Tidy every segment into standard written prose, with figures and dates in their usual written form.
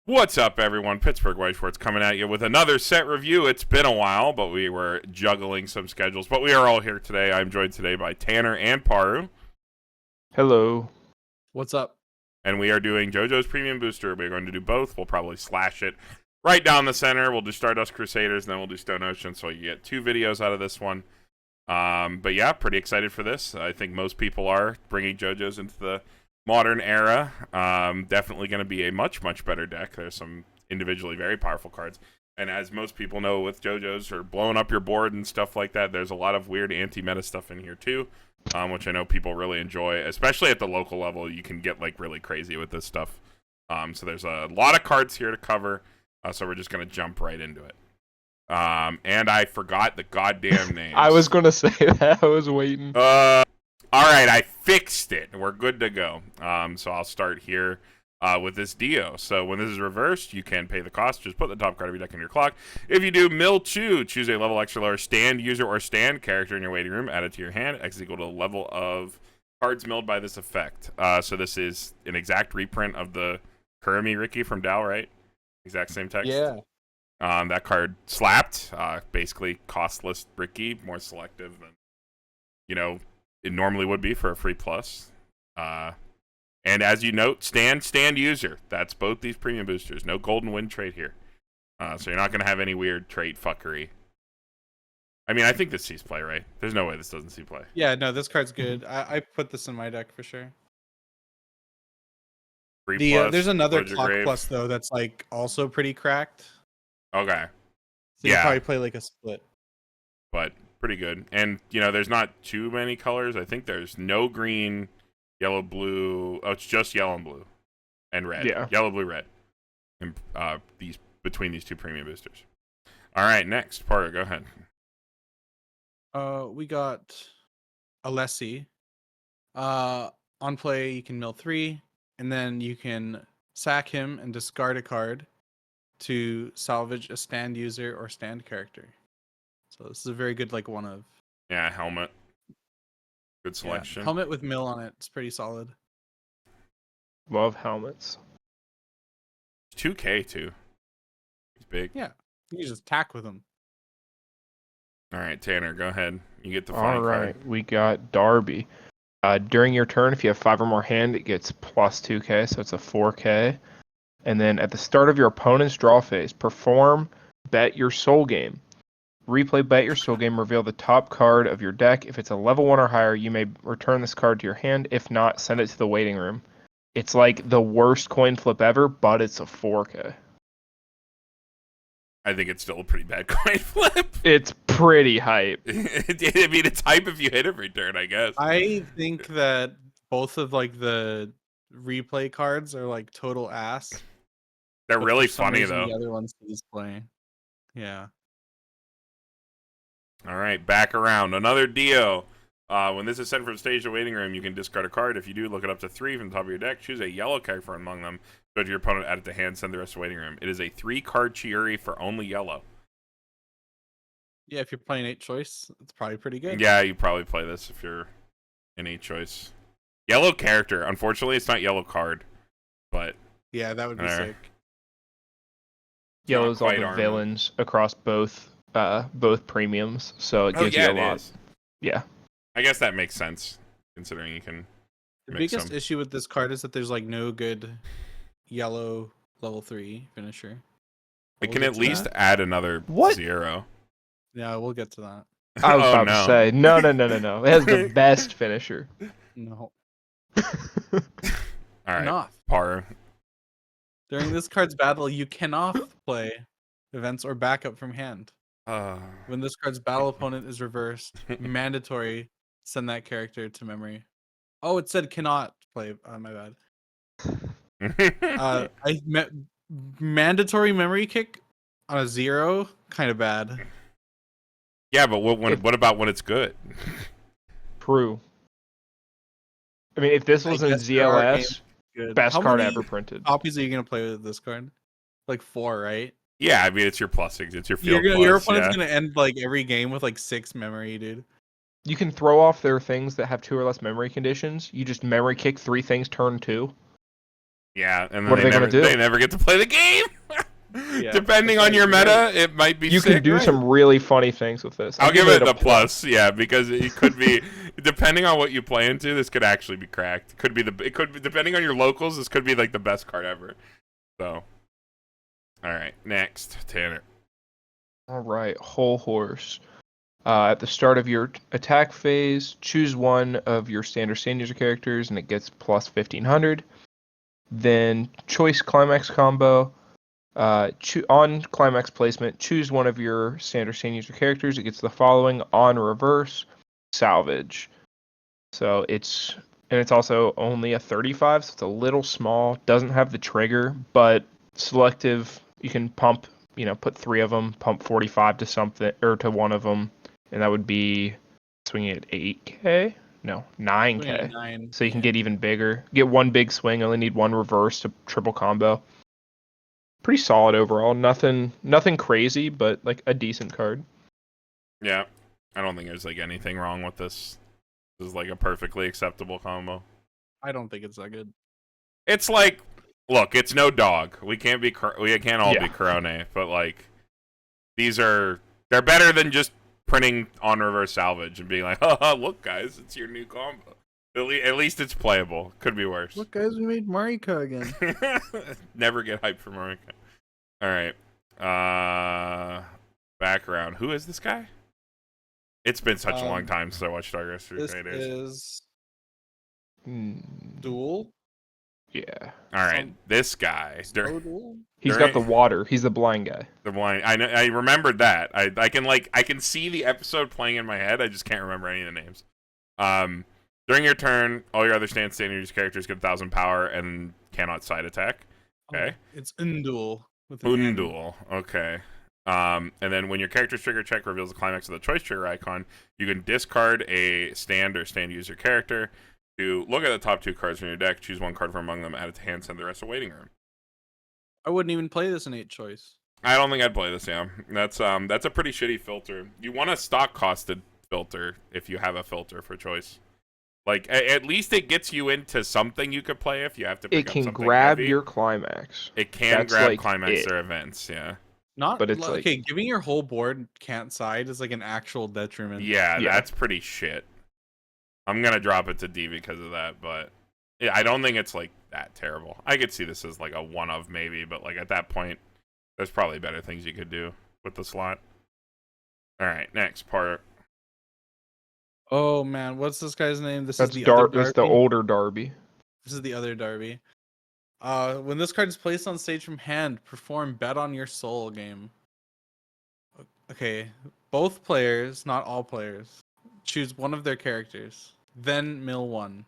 What's up, everyone? Pittsburgh Weiss Schwarz coming at you with another set review. It's been a while, but we were juggling some schedules. But we are all here today. I'm joined today by Tanner and Paru. Hello. What's up? And we are doing Jojo's Premium Booster. We're going to do both. We'll probably slash it right down the center. We'll do Stardust Crusaders, and then we'll do Stone Ocean, so you get 2 videos out of this one. But yeah, pretty excited for this. I think most people are bringing Jojo's into the modern era. Definitely going to be a much better deck. There's some individually very powerful cards, and as most people know with Jojo's or blowing up your board and stuff like that, there's a lot of weird anti-meta stuff in here too, which I know people really enjoy, especially at the local level. You can get like really crazy with this stuff. So there's a lot of cards here to cover, so we're just going to jump right into it. And I forgot the goddamn names. I was going to say that. I was waiting. Alright, I fixed it. We're good to go. So I'll start here with this Dio. So when this is reversed, you can pay the cost. Just put the top card of your deck in your clock. If you do mill 2, choose a level extra lower stand user or stand character in your waiting room. Add it to your hand. X is equal to the level of cards milled by this effect. So this is an exact reprint of the Kurumi Ricky from Dal, right? Exact same text? Yeah. That card slapped. Basically costless Ricky, more selective than, it normally would be for a free plus. And as you note, stand user. That's both these premium boosters. No golden win trait here. So you're not going to have any weird trait fuckery. I mean, I think this sees play, right? There's no way this doesn't see play. Yeah, no, this card's good. I put this in my deck for sure. There's another clock plus, though, that's like also pretty cracked. Okay. So you probably play like a split. But pretty good. And, there's not too many colors. I think there's no green, yellow, blue. Oh, it's just yellow and blue. And red. Yeah. Yellow, blue, red. And, between these 2 premium boosters. All right, next. Paru, go ahead. We got Alessi. On play, you can mill 3, and then you can sack him and discard a card to salvage a stand user or stand character. So this is a very good, one of. Yeah, helmet. Good selection. Yeah, helmet with mill on it. It's pretty solid. Love helmets. 2K, too. He's big. Yeah, you can just attack with him. All right, Tanner, go ahead. You get the final card. We got Darby. During your turn, if you have 5 or more hand, it gets plus 2k, so it's a 4k. And then at the start of your opponent's draw phase, perform Bet Your Soul Game. Replay Bet Your Soul Game, reveal the top card of your deck. If it's a level 1 or higher, you may return this card to your hand. If not, send it to the waiting room. It's like the worst coin flip ever, but it's a 4k. I think it's still a pretty bad coin flip. It's pretty hype. I mean, it's hype if you hit every turn, I guess. I think that both of the replay cards are total ass. They're really funny though. The other ones he's playing. Yeah. All right, back around. Another Dio. When this is sent from stage to waiting room, you can discard a card. If you do, look it up to 3 from the top of your deck. Choose a yellow character among them. Go to your opponent, add it to hand, send the rest to waiting room. It is a 3-card Chiuri for only yellow. Yeah, if you're playing 8 choice, it's probably pretty good. Yeah, you probably play this if you're in 8 choice. Yellow character. Unfortunately, it's not yellow card, but yeah, that would be sick. Yellow's all the villains across both premiums, so it gives you a lot. Yeah. I guess that makes sense, considering you can. The biggest issue with this card is that there's no good yellow level 3 finisher. It can at least add another 0. Yeah, we'll get to that. I was about to say, no. It has the best finisher. No. All right, Paru. During this card's battle, you cannot play events or backup from hand. When this card's battle opponent is reversed, mandatory send that character to memory. Oh, it said cannot play. My bad. Mandatory memory kick on a 0, kind of bad. Yeah, but what about when it's good? True. I mean, if this was in ZLS, best card ever printed. Copies are you gonna play with this card? 4, right? Yeah, I mean it's your plussings, it's your field. Your opponent's gonna end every game with 6 memory, dude. You can throw off their things that have 2 or less memory conditions. You just memory kick 3 things turn 2. Yeah, and then What are they gonna do? They never get to play the game. Yeah, Depending on your meta, it might be You sick. can do some really funny things with this. I'll give it a the plus, yeah, because it could be depending on what you play into. This could actually be cracked. It could be depending on your locals. This could be like the best card ever. So, all right, next Tanner. All right, Whole Horse. At the start of your attack phase, choose one of your standard user characters, and it gets plus 1500. Then choice climax combo. On climax placement, choose one of your standard user characters. It gets the following on reverse, salvage. So it's also only a 35, so it's a little small. Doesn't have the trigger, but selective. You can pump. Put 3 of them, pump 45 to something or to one of them, and that would be swinging at 8k. No, 9k. 9, So you can get even bigger. Get one big swing. Only need one reverse to triple combo. Pretty solid overall. Nothing crazy, but like a decent card. Yeah, I don't think there's like anything wrong with this. This is like a perfectly acceptable combo. I don't think it's that good. It's like, look, it's no dog. We can't all Yeah. be Corone, but like they're better than just printing on reverse salvage and being like, oh, look, guys, it's your new combo. At least it's playable. Could be worse. Look, guys, we made Marika again. Never get hyped for Marika. All right. Background. Who is this guy? It's been such a long time since I watched Stardust Crusaders. This is Hmm, Duel. yeah. All right, this guy. Duel. He's got the water. He's the blind guy. The blind. I remembered that. I can see the episode playing in my head. I just can't remember any of the names. During your turn, all your other standard use characters get 1,000 power and cannot side attack. Okay. It's Unduel. With an N. Unduel. Okay. And then when your character's trigger check reveals the climax of the choice trigger icon, you can discard a stand or stand user character to look at the top 2 cards from your deck, choose one card from among them, add it to hand, send the rest to waiting room. I wouldn't even play this in 8 choice. I don't think I'd play this, yeah. That's a pretty shitty filter. You want a stock costed filter if you have a filter for choice. Like, at least it gets you into something you could play if you have to pick It up can something grab heavy. your climax. It can That's grab like climax it. or events, yeah. But it's okay, giving your whole board can't side is like an actual detriment. Yeah, Yeah. that's pretty shit. I'm gonna drop it to D because of that, but yeah, I don't think it's like that terrible. I could see this as like a one of maybe, but like at that point, there's probably better things you could do with the slot. All right, next part. Oh man, what's this guy's name? This That's is the other That's the Darby. older Darby. This is the other Darby. When this card is placed on stage from hand, perform Bet on Your Soul game. Okay, both players, not all players, choose one of their characters, then mill 1.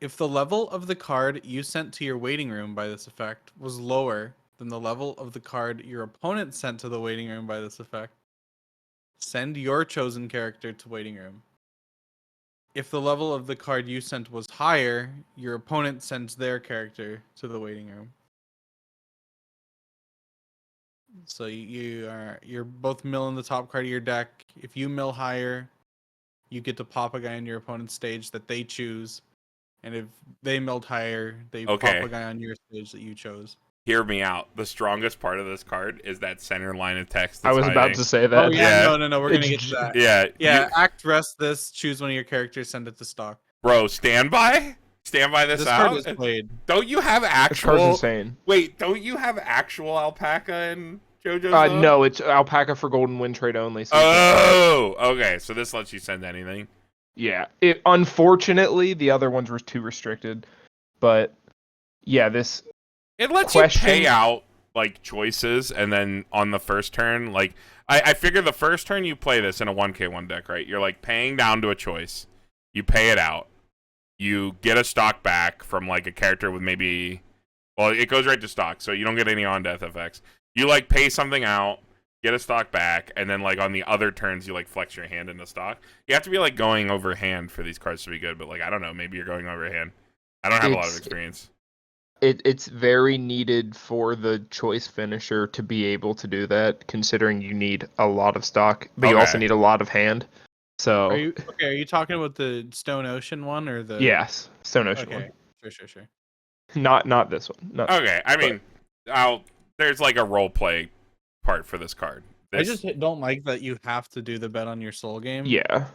If the level of the card you sent to your waiting room by this effect was lower than the level of the card your opponent sent to the waiting room by this effect, send your chosen character to waiting room. If the level of the card you sent was higher, your opponent sends their character to the waiting room. So you're both milling the top card of your deck. If you mill higher, you get to pop a guy on your opponent's stage that they choose. And if they milled higher, they pop a guy on your stage that you chose. Hear me out. The strongest part of this card is that center line of text. I was about to say that. Oh yeah, Yeah. no, we're gonna get to that. Yeah, Yeah, act rest this, choose one of your characters, send it to stock. bro, stand by this This out. card is played. Don't you have This card's actual? insane. Wait, don't you have actual alpaca in JoJo's? No, it's alpaca for golden win trade only. So Oh, okay. So this lets you send anything. yeah. Unfortunately, the other ones were too restricted, but yeah, this. It lets you pay out like choices, and then on the first turn, like I figure the first turn you play this in a 1k1 deck, right? You're like paying down to a choice. You pay it out. You get a stock back from like a character with maybe, well, it goes right to stock, so you don't get any on death effects. You like pay something out, get a stock back, and then like on the other turns you like flex your hand into stock. You have to be like going over hand for these cards to be good, but like I don't know, maybe you're going over hand. I don't have a lot of experience. It's very needed for the choice finisher to be able to do that, considering you need a lot of stock, but you also need a lot of hand. So Are you talking about the Stone Ocean one or the? Yes, Stone Ocean Okay, one. sure. Not this one. No. Okay, I mean, there's like a role play part for this card. I just don't like that you have to do the bet on your soul game. Yeah.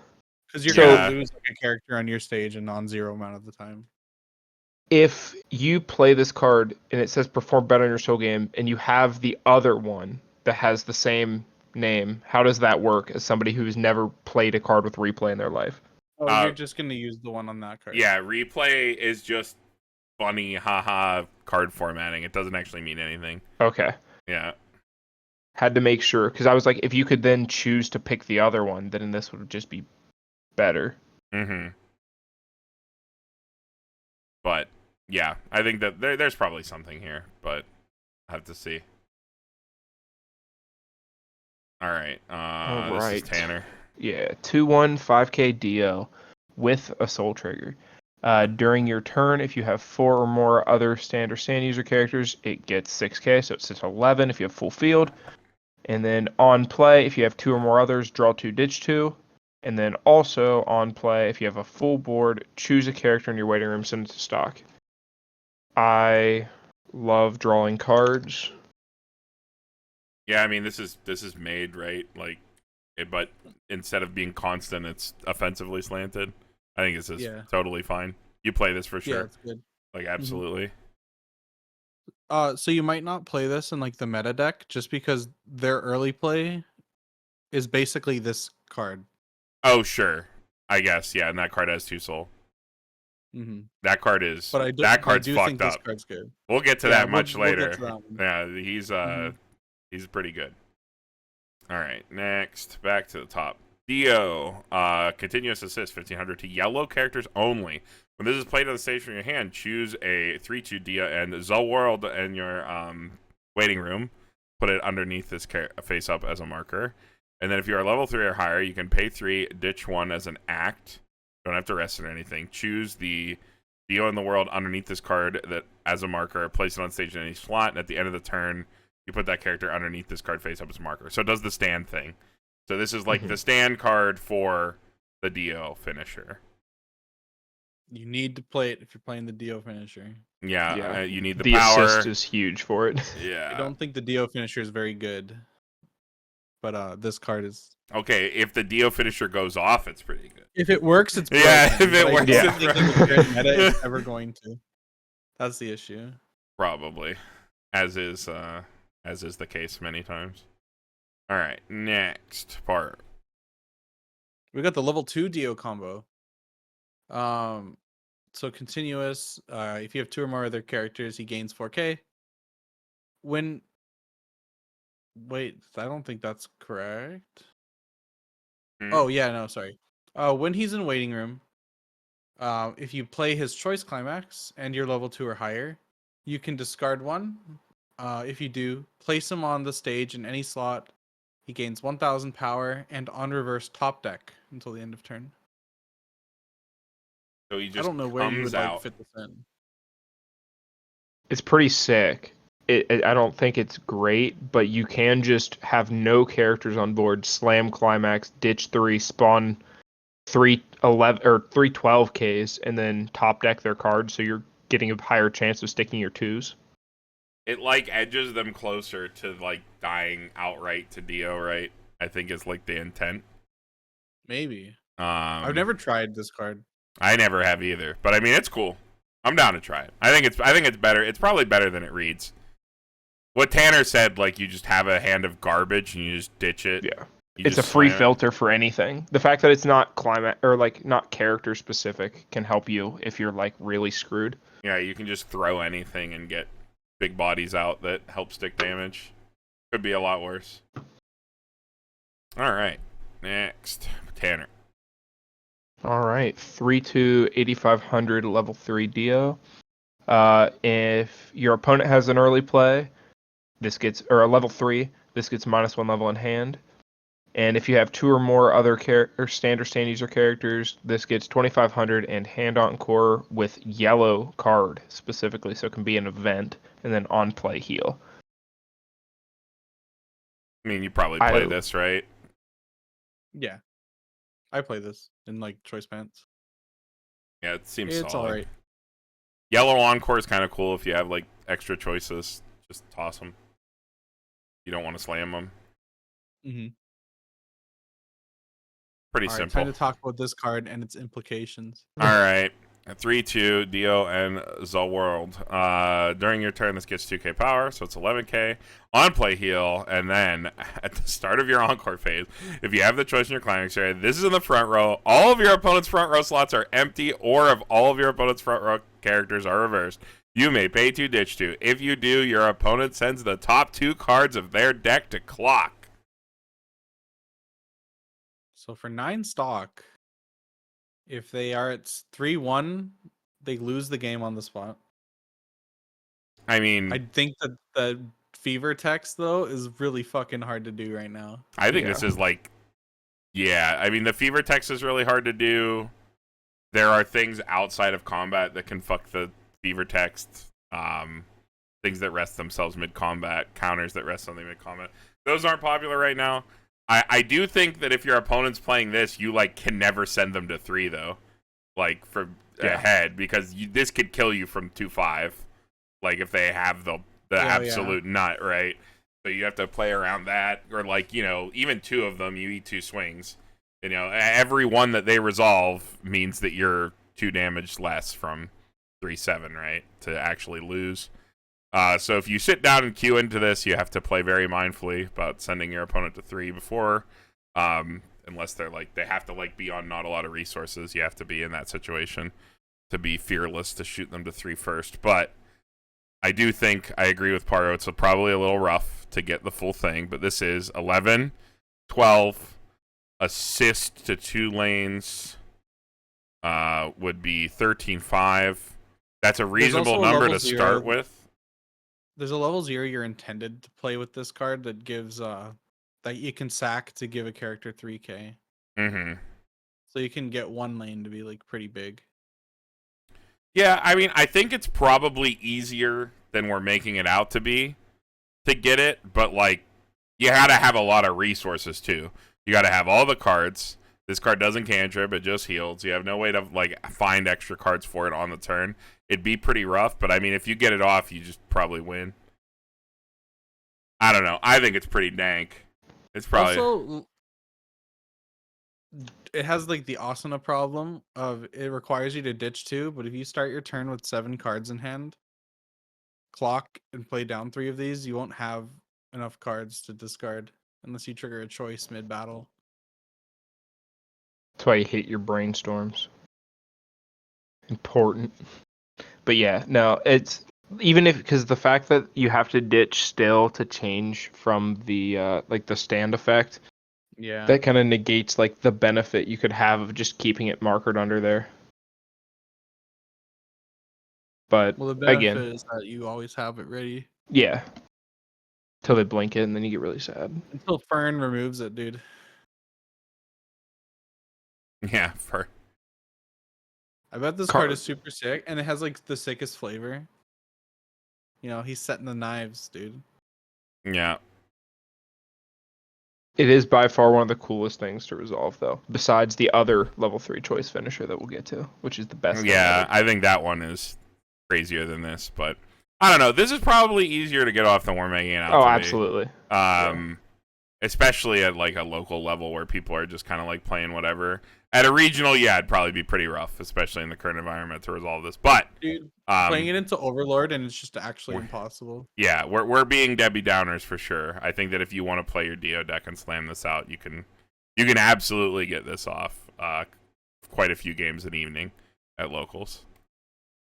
Because you're So- gonna lose like a character on your stage a non-zero amount of the time. If you play this card and it says perform better on your soul game, and you have the other one that has the same name, how does that work as somebody who's never played a card with replay in their life? Oh, you're just gonna use the one on that card. Yeah, replay is just funny, haha, card formatting. It doesn't actually mean anything. Okay. Yeah. Had to make sure, because I was like, if you could then choose to pick the other one, then this would just be better. Mm-hmm. But yeah, I think that there's probably something here, but I have to see. All right. This is Tanner. Yeah, 2/1 5k DO with a soul trigger. During your turn, if you have 4 or more other stand or stand user characters, it gets 6k, so it sits 11 if you have full field. And then on play, if you have 2 or more others, draw 2, ditch 2. And then also on play, if you have a full board, choose a character in your waiting room, send it to stock. I love drawing cards. Yeah, I mean this is made right, like, but instead of being constant, it's offensively slanted. I think this is totally fine. You play this for sure. Yeah, it's good. Like absolutely. So you might not play this in like the meta deck just because their early play is basically this card. Oh sure, I guess yeah, and that card has 2 soul. Mm-hmm. That card is, but that card's I do fucked think this up. card's good. We'll get to that much we'll later. get to that one. Yeah, he's pretty good. All right, next, back to the top. Dio, continuous assist, 1500 to yellow characters only. When this is played on the stage from your hand, choose a 3/2 Dio and the world in your waiting room. Put it underneath this face up as a marker. And then if you are level 3 or higher, you can pay 3, ditch 1 as an act. Don't have to rest or anything. Choose the Dio in the world underneath this card that as a marker. Place it on stage in any slot, and at the end of the turn, you put that character underneath this card face up as a marker. So it does the stand thing. So this is like the stand card for the Dio finisher. You need to play it if you're playing the Dio finisher. Yeah. You need the power. The assist is huge for it. Yeah. I don't think the Dio finisher is very good. But this card is... Okay, if the Dio finisher goes off, it's pretty good. If it works, it's broken. Yeah, if it works, I don't think in the current meta it's ever going to. That's the issue. Probably. As is the case many times. All right, next part. We got the level 2 Dio combo. So continuous. If you have 2 or more other characters, he gains 4k. Wait, I don't think that's correct. Oh yeah, no, sorry. When he's in waiting room, if you play his choice climax and you're level 2 or higher, you can discard 1. If you do, place him on the stage in any slot. He gains 1000 power and on reverse top deck until the end of turn. So he just I don't know where you would out. like fit this in. It's pretty sick. I don't think it's great, but you can just have no characters on board, slam climax, ditch 3, spawn 311 or 312Ks, and then top deck their cards, so you're getting a higher chance of sticking your 2s. It like edges them closer to like dying outright to Dio, right? I think is like the intent. Maybe. I've never tried this card. I never have either, but I mean it's cool. I'm down to try it. I think it's better. It's probably better than it reads. What Tanner said, like you just have a hand of garbage and you just ditch it. Yeah. It's a free filter for anything. The fact that it's not climate or like not character specific can help you if you're like really screwed. Yeah, you can just throw anything and get big bodies out that help stick damage. Could be a lot worse. All right. Next, Tanner. All right, 3/2 8500 level 3 Dio. If your opponent has an early play, this gets or a level 3, this gets -1 level in hand. And if you have 2 or more other stand user characters, this gets 2500 and hand encore with yellow card specifically, so it can be an event and then on play heal. I mean, you probably play this, right? Yeah. I play this in like choice pants. Yeah, it seems It's solid. alright. Yellow Encore is kind of cool if you have like extra choices. Just toss them. You don't want to slam them. Mm-hmm. Pretty All right, simple. time to talk about this card and its implications. All right. 3/2 Dio and the World. During your turn, this gets 2k power, so it's 11k. On play heal, and then at the start of your Encore phase, if you have the choice in your climax area, this is in the front row. All of your opponent's front row slots are empty, or if all of your opponent's front row characters are reversed, you may pay 2, ditch 2. If you do, your opponent sends the top 2 cards of their deck to clock. So for 9 stock, if they are at 3-1, they lose the game on the spot. I mean, I think that the fever text though is really fucking hard to do right now. I think this is like, yeah. I mean, the fever text is really hard to do. There are things outside of combat that can fuck the fever text. Things that rest themselves mid-combat, counters that rest something mid-combat. Those aren't popular right now. I do think that if your opponent's playing this, you like can never send them to 3 though, like for ahead, because this could kill you from 2-5. Like if they have the absolute nut, right? So you have to play around that, or like even 2 of them, you eat 2 swings. Every one that they resolve means that you're 2 damage less from 3/7, right? To actually lose. So if you sit down and queue into this, you have to play very mindfully about sending your opponent to 3 before, unless they're like they have to like be on not a lot of resources. You have to be in that situation to be fearless to shoot them to 3 first. But I do think I agree with Paru. It's probably a little rough to get the full thing, but this is 11, 12, assist to 2 lanes would be 13-5. That's a reasonable number to start with. There's a level 0 you're intended to play with this card that gives that you can sack to give a character 3k. Mm-hmm. So you can get 1 lane to be like pretty big. Yeah, I mean, I think it's probably easier than we're making it out to be to get it, but like you gotta have a lot of resources too. You gotta have all the cards. This card doesn't cantrip, it just heals. You have no way to like find extra cards for it on the turn. It'd be pretty rough, but I mean, if you get it off, you just probably win. I don't know. I think it's pretty dank. It's probably also it has like the Asana problem of it requires you to ditch 2, but if you start your turn with 7 cards in hand, clock and play down 3 of these, you won't have enough cards to discard unless you trigger a choice mid-battle. That's why you hate your brainstorms. Important. But yeah, no, it's even if because the fact that you have to ditch still to change from the like the stand effect, Yeah, that kind of negates like the benefit you could have of just keeping it markered under there. But well, the benefit again, is that you always have it ready yeah, till they blink it and then you get really sad. until Fern removes it, dude. yeah. For I bet this card is super sick, and it has like the sickest flavor. He's setting the knives, dude. yeah. It is by far one of the coolest things to resolve, though. Besides the other level 3 choice finisher that we'll get to, which is the best. Yeah, I think that one is crazier than this, but I don't know. This is probably easier to get off than we're making it out. Oh, to absolutely. Be. Especially at like a local level where people are just kind of like playing whatever. At a regional, yeah, it'd probably be pretty rough, especially in the current environment to resolve this. But dude, playing it into Overlord and it's just actually impossible. Yeah, we're being Debbie Downers for sure. I think that if you want to play your Dio deck and slam this out, you can absolutely get this off quite a few games an evening at locals.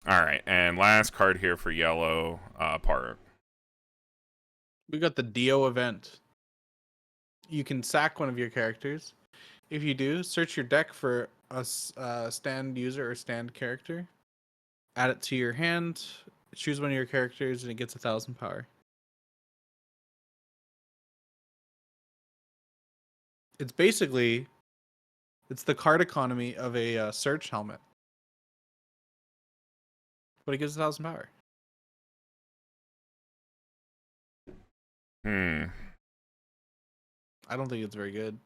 All right, and last card here for yellow, Paru. We got the Dio event. You can sack one of your characters. If you do, search your deck for a stand user or stand character. Add it to your hand. Choose one of your characters, and it gets 1,000 power. It's basically, it's the card economy of a search helmet, but it gives 1,000 power. I don't think it's very good.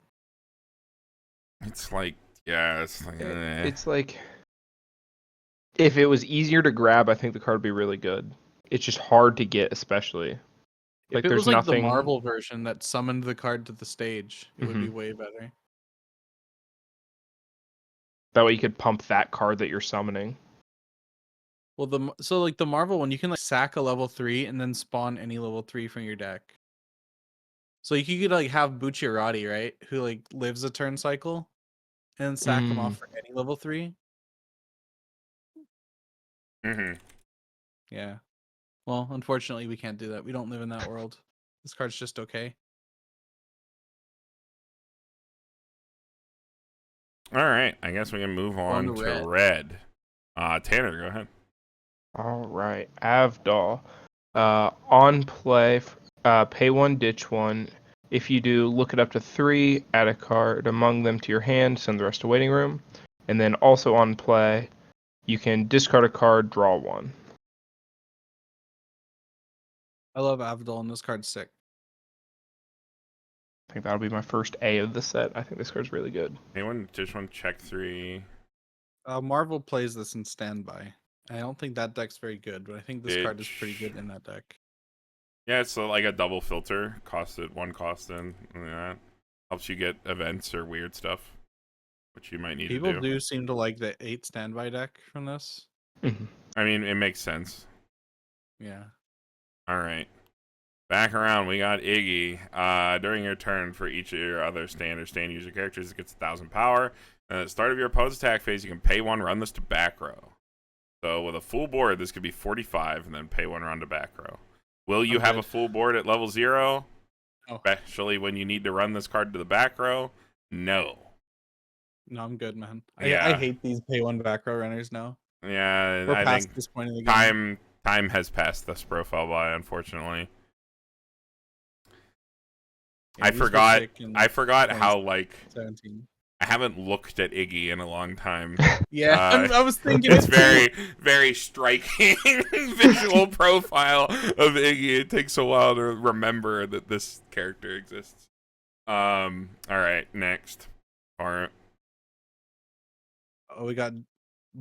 It's like, yeah, it's like, it's like If it was easier to grab, I think the card would be really good. It's just hard to get, especially. If Like, it there's was like the nothing Marvel version that summoned the card to the stage, it would be Mhm. way better. that way you could pump that card that you're summoning. Well, so like the Marvel one, you can like sack a level 3 and then spawn any level 3 from your deck. So you could like have Bucciarati, right, who like lives a turn cycle, and sack him off for any level 3. Mm-hmm. Yeah. Well, unfortunately, we can't do that. We don't live in that world. This card's just okay. All right, I guess we can move on to to red. red. Tanner, go ahead. All right, Avdol. On play, pay 1, ditch 1. If you do, look it up to 3, add a card among them to your hand, send the rest to waiting room. And then also on play, you can discard a card, draw 1. I love Avdol, and this card's sick. I think that'll be my first A of the set. I think this card's really good. Anyone just want to check 3? Marvel plays this in standby. I don't think that deck's very good, but I think this card is pretty Ditch. good in that deck. Yeah, it's like a double filter. Costed 1 cost in. And that helps you get events or weird stuff, which you might need People to do. do seem to like the 8 standby deck from this. I mean, it makes sense. Yeah. All right. Back around, we got Iggy. During your turn, for each of your other stand user characters, it gets 1,000 power. And at the start of your opponent's attack phase, you can pay 1, run this to back row. So with a full board, this could be 45, and then pay 1, run to back row. Will you have a full board at level 0? Oh. Especially when you need to run this card to the back row? No. No, I'm good, man. Yeah. I hate these pay 1 back row runners now. Yeah, We're I past think this point in the game. time has passed this profile by, unfortunately. Yeah, I these were forgot sick in how, like, 17. I haven't looked at Iggy in a long time. Yeah, I was thinking It's it very, very striking visual profile of Iggy. It takes a while to remember that this character exists. All right, next. Part. Oh, we got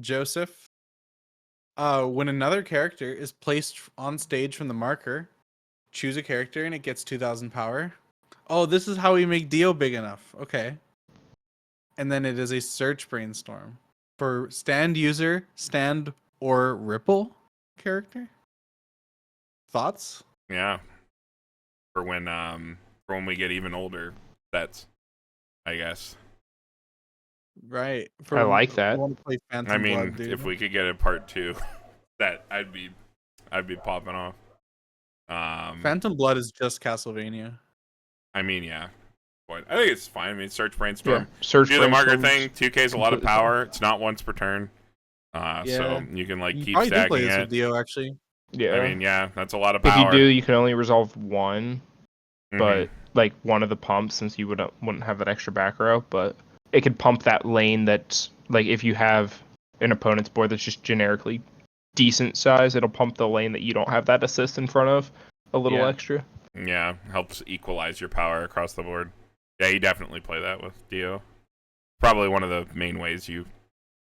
Joseph. When another character is placed on stage from the marker, choose a character and it gets 2,000 power. Oh, this is how we make Dio big enough. Okay. And then it is a search brainstorm for stand user, stand, or ripple character. Thoughts? Yeah. For when we get even older, that's, I guess. Right. I like that. I want to play Phantom I mean, Blood, dude. if we could get a part 2, that I'd be popping off. Phantom Blood is just Castlevania. I mean, yeah. But I think it's fine. I mean, search brainstorm. Yeah, search Do the marker brainstorm's thing. 2K is a lot of completely power. fine. It's not once per turn. So you can like You keep probably do play stacking this it. with Dio, actually. Yeah. I mean, yeah, that's a lot of if power. you do, you can only resolve 1, Mhm. but like one of the pumps, since you wouldn't have that extra back row. But it could pump that lane that's like if you have an opponent's board that's just generically decent size, it'll pump the lane that you don't have that assist in front of a little extra. Yeah, helps equalize your power across the board. Yeah, you definitely play that with Dio. Probably one of the main ways you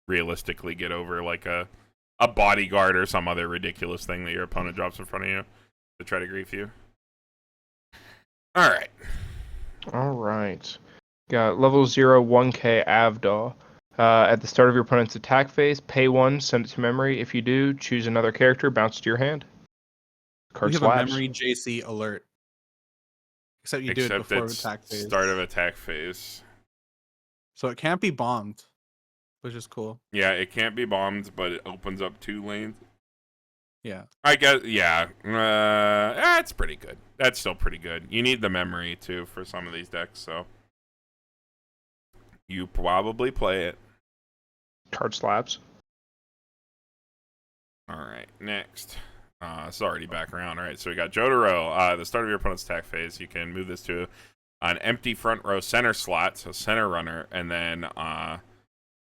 realistically get over like a bodyguard or some other ridiculous thing that your opponent drops in front of you to try to grief you. All right. Got level 0, 1k Avdol. At the start of your opponent's attack phase, pay 1, send it to memory. If you do, choose another character, bounce to your hand. Card We have slaps. a memory JC alert. Except you do it before attack phase. Start of attack phase. So it can't be bombed, which is cool. Yeah, it can't be bombed, but it opens up 2 lanes. Yeah. I guess, yeah. It's pretty good. That's still pretty good. You need the memory, too, for some of these decks, so you probably play it. Card slaps. All right, next. It's already back around. All right, so we got Jojo. At the start of your opponent's attack phase, you can move this to an empty front row center slot, so center runner, and then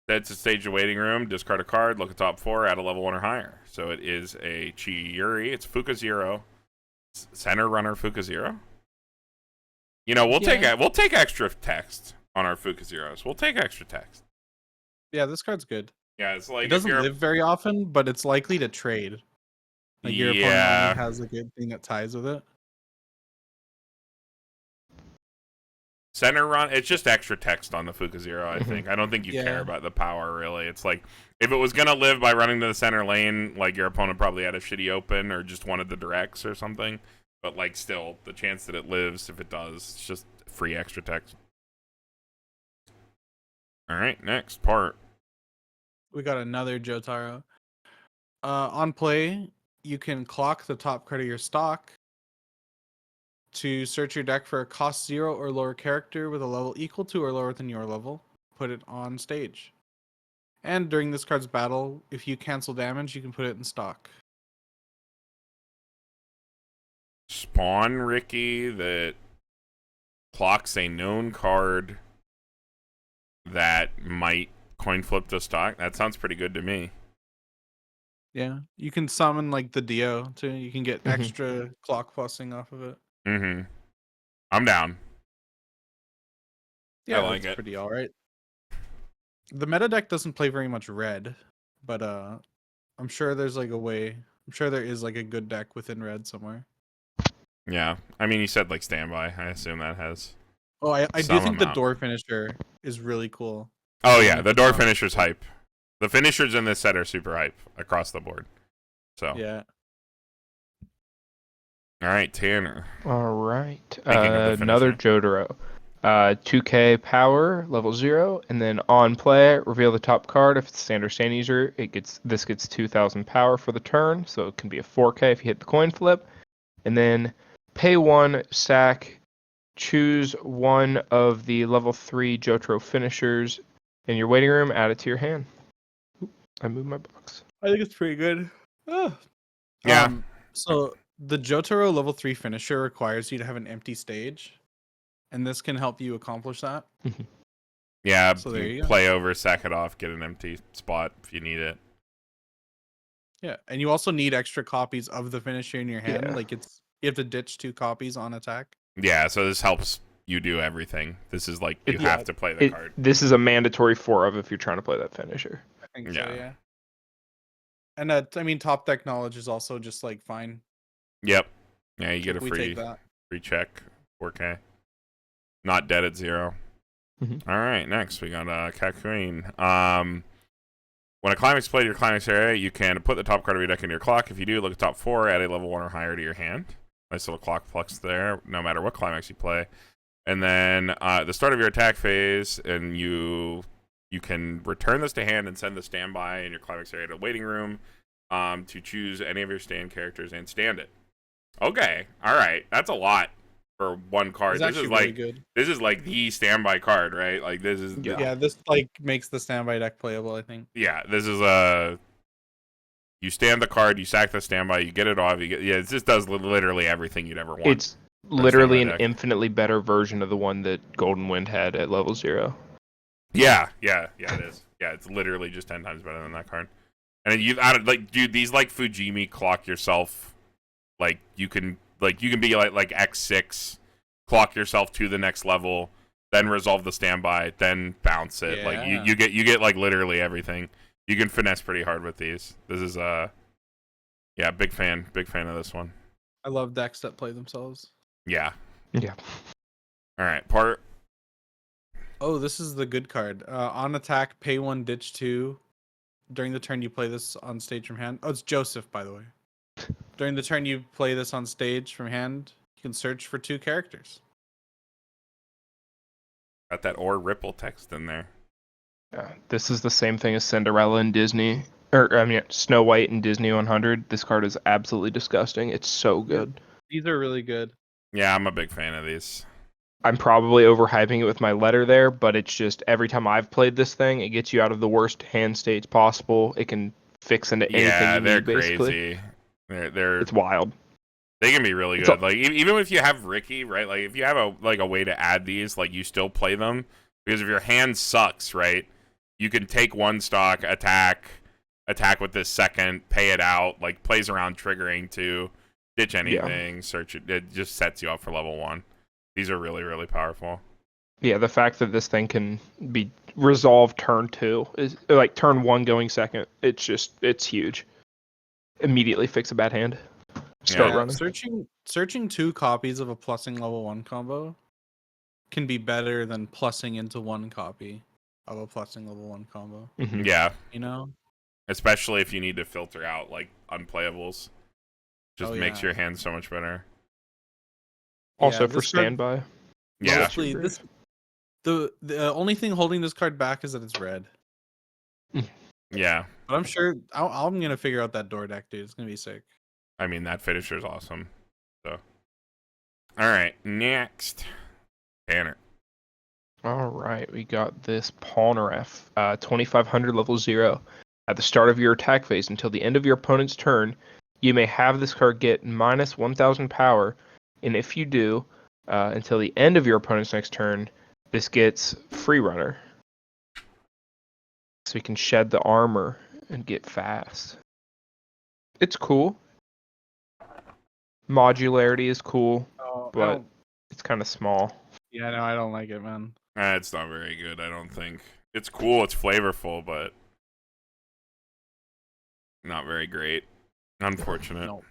set to stage the waiting room, discard a card, look at top 4, add a level 1 or higher. So it is a Chiyuri. It's Fuka 0. Center runner Fuka 0. You know, we'll take extra text on our Fuka 0s. We'll take extra text. Yeah, this card's good. Yeah, it's like It if doesn't you're live very often, but it's likely to trade. Like your opponent only has a good thing that ties with it. center run, it's just extra text on the Fuka Zero, I Mhm. think. I don't think you care Yeah. about the power, really. It's like, if it was going to live by running to the center lane, like, your opponent probably had a shitty open or just wanted the directs or something. But, like, still, the chance that it lives, if it does, it's just free extra text. Alright, next part. We got another Jotaro. On play, you can clock the top card of your stock to search your deck for a cost 0 or lower character with a level equal to or lower than your level. Put it on stage. And during this card's battle, if you cancel damage, you can put it in stock. Spawn Ricky that clocks a known card that might coin flip to stock. That sounds pretty good to me. Yeah, you can summon like the Dio too. You can get Mhm. extra clock fussing off of it. Mm-hmm. I'm down. Yeah, I like that's it. pretty all right. The meta deck doesn't play very much red, but I'm sure there's like a way. I'm sure there is like a good deck within red somewhere. Yeah. I mean, you said, like, standby. I assume that has Oh, I do some think the amount. door finisher is really cool. Oh, When yeah. you The put door that on- finisher's hype. The finishers in this set are super hype across the board. So, Yeah. all right, Tanner. All right. Speaking of the Another Jotaro. 2K power, level 0, and then on play, reveal the top card. If it's standard stand user, this gets 2,000 power for the turn, so it can be a 4K if you hit the coin flip. And then pay 1, sack, choose one of the level 3 Jotaro finishers in your waiting room, add it to your hand. Oop, I moved my box. I think it's pretty good. Ah. Yeah. So the Jotaro level 3 finisher requires you to have an empty stage, and this can help you accomplish that. Yeah, So there you you go. play over, sack it off, get an empty spot if you need it. Yeah, and you also need extra copies of the finisher in your hand. Yeah. Like you have to ditch 2 copies on attack. Yeah, so this helps you do everything. This is like you have to play the card. This is a mandatory 4 of if you're trying to play that finisher. I think so, Yeah. yeah. And I mean, top deck knowledge is also just like fine. Yep. Yeah, you get a We free take that. check. 4K. Not dead at 0. Mhm. All right, next we got Kakuen. When a climax is played in your climax area, you can put the top card of your deck into your clock. If you do, look at top 4, add a level 1 or higher to your hand. Nice little clock flex there, no matter what climax you play. And then at the start of your attack phase, and you can return this to hand and send the standby in your climax area to the waiting room to choose any of your stand characters and stand it. Okay, all right, that's a lot for one card. It's actually really good. This is like the standby card, right? Like this is Yeah, this like makes the standby deck playable, I think. yeah, this is you stand the card, you sack the standby, you get it off. It just does literally everything you'd ever want. It's literally an standby deck. infinitely better version of the one that Golden Wind had at level 0. Yeah, it is. Yeah, it's literally just 10 times better than that card. And then you added like, dude, these like Fujimi clock yourself. Like you can be like X6, clock yourself to the next level, then resolve the standby, then bounce it. Yeah. Like you get like literally everything. You can finesse pretty hard with these. This is yeah, big fan of this one. I love decks that play themselves. Yeah. Yeah. All right, part. Oh, this is the good card. On attack, pay 1, ditch 2. During the turn you play this on stage from hand. Oh, it's Joseph, by the way. During the turn you play this on stage from hand, you can search for 2 characters. Got that or ripple text in there. Yeah, this is the same thing as Cinderella and Disney, Snow White and Disney 100. This card is absolutely disgusting. It's so good. These are really good. Yeah, I'm a big fan of these. I'm probably overhyping it with my letter there, but it's just every time I've played this thing, it gets you out of the worst hand states possible. It can fix into anything Yeah, you they're need, basically. crazy. They're It's wild. They can be really good. Like even if you have Ricky, right? Like if you have a way to add these, like you still play them because if your hand sucks, right? You can take one stock, attack with this second, pay it out, like plays around triggering to ditch anything, search it. It just sets you up for level 1. These are really, really powerful. Yeah, the fact that this thing can be resolved turn 2 is like turn 1 going second. It's huge. Immediately fix a bad hand. Start Yeah. running. Searching 2 copies of a plussing level 1 combo can be better than plussing into 1 copy of a plussing level 1 combo. Mhm. Yeah. You know? Especially if you need to filter out like unplayables. Just makes your hand so much better. Also Yeah, for this card- standby. Yeah. Mostly the only thing holding this card back is that it's red. Yeah. But I'm sure I'm gonna figure out that door deck, dude. It's gonna be sick. I mean, that finisher's awesome. So, all right, next, Tanner. All right, we got this Polnareff, 2500 level 0. At the start of your attack phase until the end of your opponent's turn, you may have this card get minus 1000 power, and if you do, until the end of your opponent's next turn, this gets free runner. So you can shed the armor and get fast. It's cool. Modularity is cool, Oh, but it's kind of small. yeah, no, I don't like it, man. It's not very good, I don't think. It's cool, it's flavorful, but not very great. Unfortunate. No.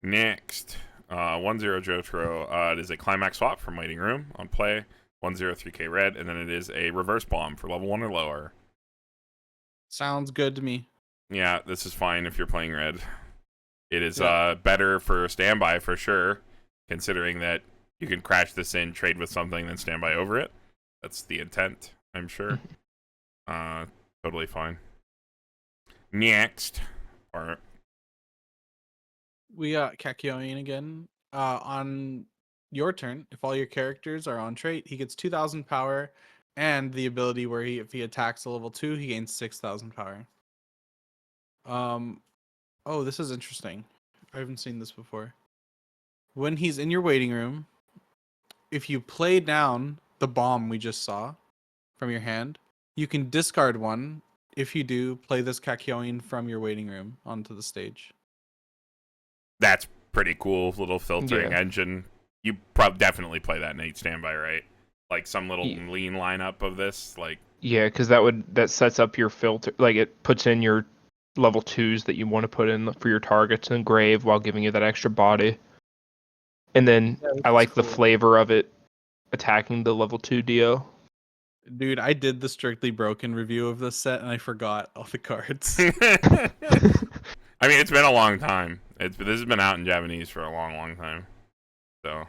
Next, 1-0 Jotaro. It is a climax swap from Waiting Room on play. 1-0 3K red, and then it is a reverse bomb for level 1 or lower. Sounds good to me. Yeah, this is fine if you're playing red. It is better for standby for sure, considering that you can crash this in, trade with something, then standby over it. That's the intent, I'm sure. Totally fine. Next, or We got Kakyoin again. On your turn, if all your characters are on trait, he gets 2000 power and the ability where if he attacks a level 2, he gains 6000 power. Oh, this is interesting. I haven't seen this before. When he's in your waiting room, if you play down the bomb we just saw from your hand, you can discard one. If you do, play this Kakyoin from your waiting room onto the stage. that's pretty cool little filtering engine. You definitely play that Nate standby, right? Like some little lean lineup of this, like Yeah, because that sets up your filter. Like it puts in your level 2s that you want to put in for your targets and grave while giving you that extra body. And then I like the flavor of it attacking the level 2 Dio. Dude, I did the Strictly Broken review of this set and I forgot all the cards. I mean, it's been a long time. This has been out in Japanese for a long, long time. So,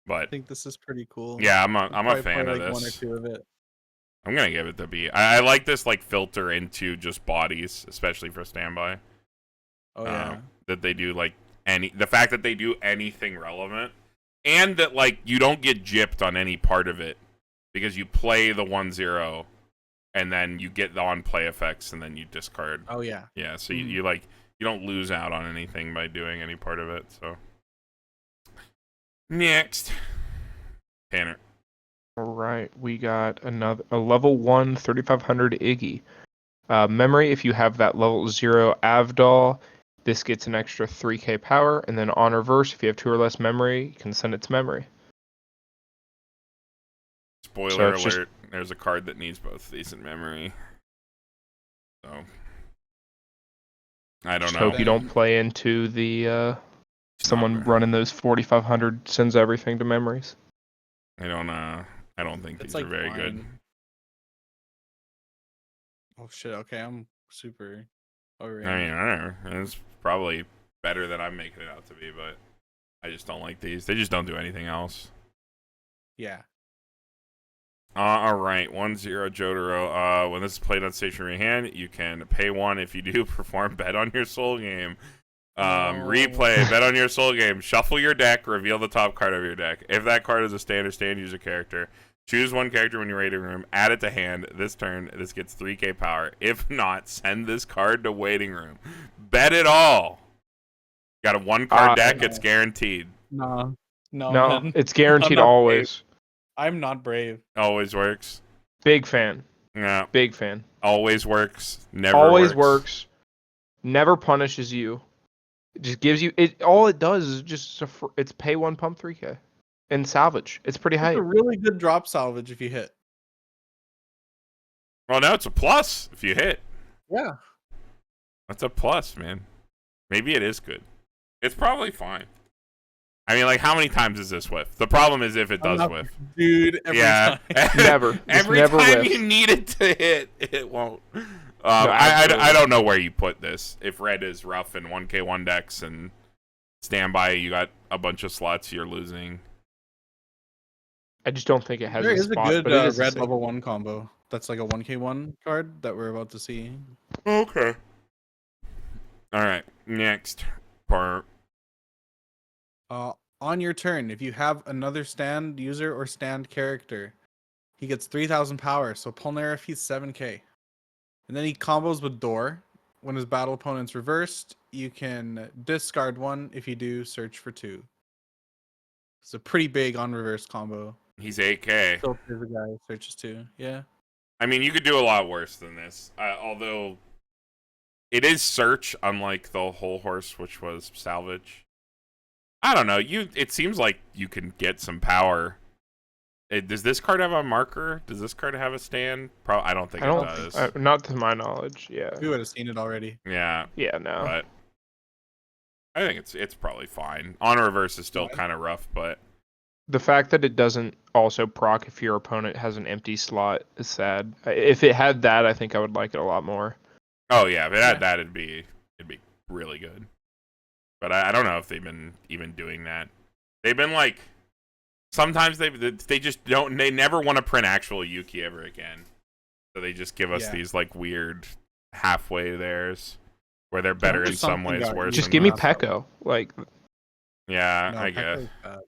but I think this is pretty cool. yeah, I'm a fan of like this. 1 or 2 of it. I'm gonna give it the B. I like this like filter into just bodies, especially for standby. Oh yeah. That they do like the fact that they do anything relevant, and that like you don't get gypped on any part of it because you play the 1-0, and then you get the on play effects, and then you discard. Oh yeah. Yeah, so you like you don't lose out on anything by doing any part of it. So next, Tanner. All right, we got a level 1 3500 Iggy. Memory, if you have that level 0 Avdol, this gets an extra 3k power, and then on reverse, if you have 2 or less memory, you can send it to memory. Spoiler alert, there's a card that needs both of these in memory. So I don't know. Hope you don't play into the someone running those 4500 sends everything to memories. I don't think these are very good. Oh shit, okay, I'm super overrated. I mean, I don't know. It's probably better than I'm making it out to be, but I just don't like these. They just don't do anything else. Yeah. All right, 1-0 Jotaro. When this is played on stationary hand, you can pay 1 if you do perform bet on your soul game. Replay, bet on your soul game. Shuffle your deck, reveal the top card of your deck. If that card is a stand user character, choose one character when you're waiting room, add it to hand. This turn, this gets 3k power. If not, send this card to waiting room. Bet it all. Got a 1-card deck, it's guaranteed. No, man. It's guaranteed always. I'm not brave. Always works. Big fan. Yeah. Big fan. Always works. Never always works. Never punishes you. It just gives you it. All it does is just it's pay 1 pump 3k. and salvage. It's pretty It's high. a really good drop salvage if you hit. Well, now it's a plus if you hit. Yeah. That's a plus, man. Maybe it is good. It's probably fine. I mean, like, how many times is this whiff? The problem is if it does whiff. Dude, every time. Never. Every never time whiffs. you need it to hit, it won't. Absolutely. I don't know where you put this. If red is rough and 1k1 decks and standby, you got a bunch of slots you're losing. I just don't think it has There a is spot, a good but it is a red sick- level 1 combo. That's like a 1k1 card that we're about to see. Okay. All right. Next part. On your turn, if you have another stand user or stand character, he gets 3,000 power. So Polnareff, he's 7k. And then he combos with Door. When his battle opponent's reversed, you can discard 1. If you do, search for 2. It's a pretty big on reverse combo. He's 8k. Filters the guy, searches 2. Yeah. I mean, you could do a lot worse than this. Although it is search, unlike the whole horse, which was salvage. I don't know. It seems like you can get some power. Does this card have a marker? Does this card have a stand? I don't think it does. Not to my knowledge. Yeah. We would have seen it already. Yeah. Yeah. No. But I think it's probably fine. On reverse is still kind of rough, but The fact that it doesn't also proc if your opponent has an empty slot is sad. If it had that, I think I would like it a lot more. oh yeah, if it had that, it'd be really good. But I don't know if they've been even doing that. They've been like, sometimes they just don't. They never want to print actual Yuki ever again. So they just give us these like weird halfway theirs, where they're better in some ways, worse. Just in give me others. Pekko. Like, Yeah, No, I guess. Pekka's bad.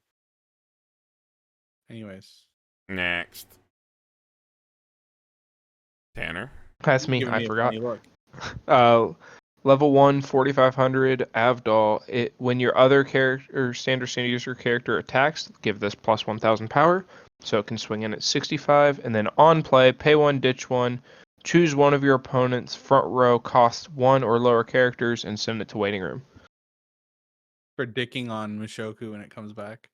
Anyways. Next, Tanner. that's me. Giving I a forgot. funny look. Level 1, 4,500 Avdol. When your other character, standard user character attacks, give this plus 1,000 power, so it can swing in at 65. And then on play, pay 1, ditch 1, choose one of your opponent's front row cost 1 or lower characters, and send it to waiting room. For dicking on Mushoku when it comes back.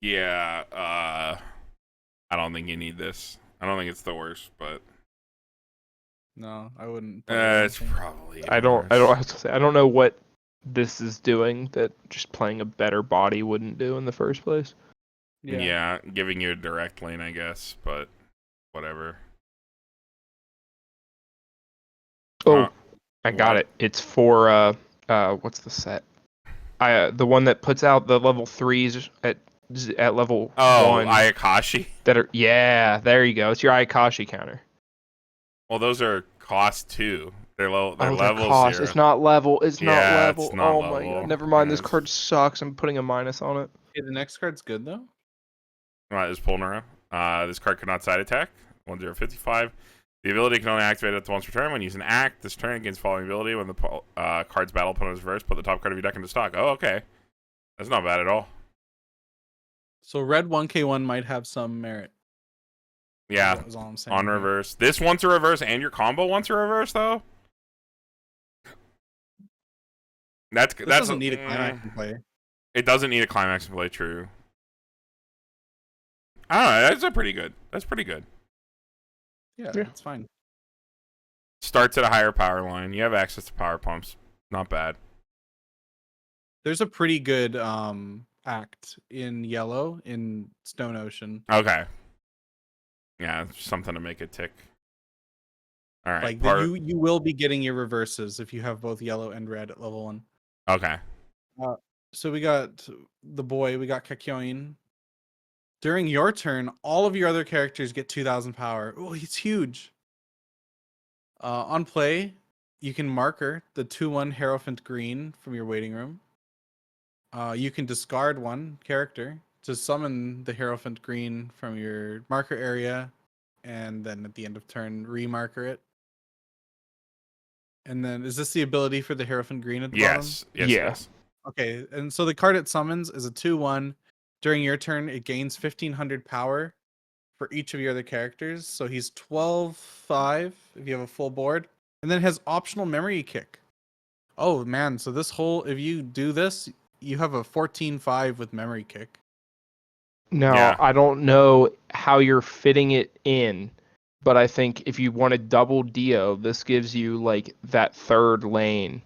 Yeah, I don't think you need this. I don't think it's the worst, but No, I wouldn't. it's probably. I don't have to say, I don't know what this is doing that just playing a better body wouldn't do in the first place. Yeah, giving you a direct lane, I guess, but whatever. Oh, I got it. It's for what's the set? The one that puts out the level 3s at level 1. Ayakashi. That are there you go. It's your Ayakashi counter. Well, those are cost too. They're low. They're They're level cost. 0. It's not level. It's not Yeah, level. it's not Oh my level. god. Never mind. This Yes. card sucks. I'm putting a minus on it. Okay, the next card's good though. Is Polnara. This card cannot side attack. 1055. The ability can only activate at once per turn. When using act, this turn gains following ability. When the card's battle opponent is reversed, put the top card of your deck into stock. Oh, okay. That's not bad at all. So red 1k1 might have some merit. Yeah. That was all I'm saying. On reverse. This wants a reverse and your combo wants a reverse, though? This doesn't need a climax in play. It doesn't need a climax in play, true. I don't know. That's pretty good. That's pretty good. Yeah, it's fine. Starts at a higher power line. You have access to power pumps. Not bad. There's a pretty good act in yellow in Stone Ocean. Okay. Yeah, something to make it tick. All right. Like you will be getting your reverses if you have both yellow and red at level 1. Okay. So we got the boy, we got Kakyoin. During your turn, all of your other characters get 2,000 power. Oh, he's huge. On play, you can marker the 2/1 Hierophant Green from your waiting room. You can discard one character to summon the Hierophant Green from your marker area, and then at the end of turn, remarker it. And then, is this the ability for the Hierophant Green at the bottom? Yes. Yes. Okay, and so the card it summons is a 2/1. During your turn, it gains 1,500 power for each of your other characters. So he's 12/5 if you have a full board, and then has optional memory kick. Oh man, so if you do this, you have a 14/5 with memory kick. Now, Yeah. I don't know how you're fitting it in, but I think if you want to double Dio, this gives you like that third lane,